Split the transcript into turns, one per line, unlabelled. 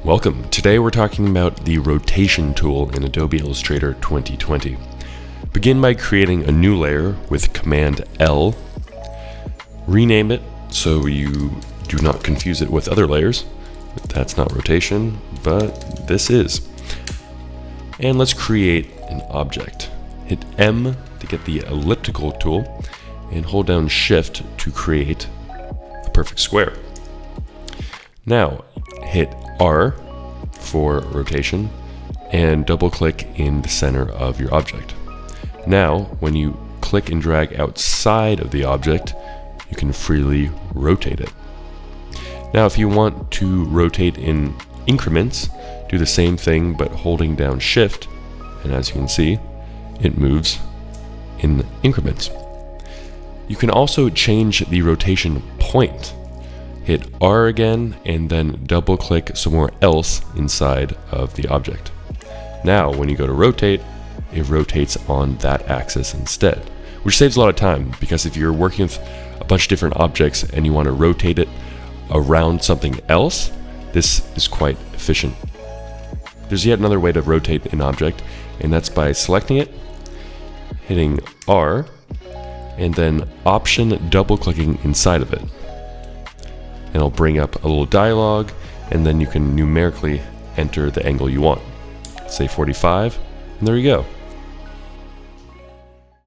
Welcome. Today we're talking about the rotation tool in Adobe Illustrator 2020. Begin by creating a new layer with Command L. Rename it so you do not confuse it with other layers. That's not rotation, but this is. And let's create an object. Hit M to get the elliptical tool and hold down Shift to create a perfect square. Now hit R for rotation and double click in the center of your object. Now when you click and drag outside of the object, you can freely rotate it. Now if you want to rotate in increments, do the same thing but holding down Shift, and as you can see, it moves in increments. You can also change the rotation point. Hit R again and then double click somewhere else inside of the object. Now when you go to rotate, it rotates on that axis instead, which saves a lot of time, because if you're working with a bunch of different objects and you want to rotate it around something else, this is quite efficient. There's yet another way to rotate an object, and that's by selecting it, hitting R, and then Option double clicking inside of it. And it'll bring up a little dialog, and then you can numerically enter the angle you want. Say 45, and there you go.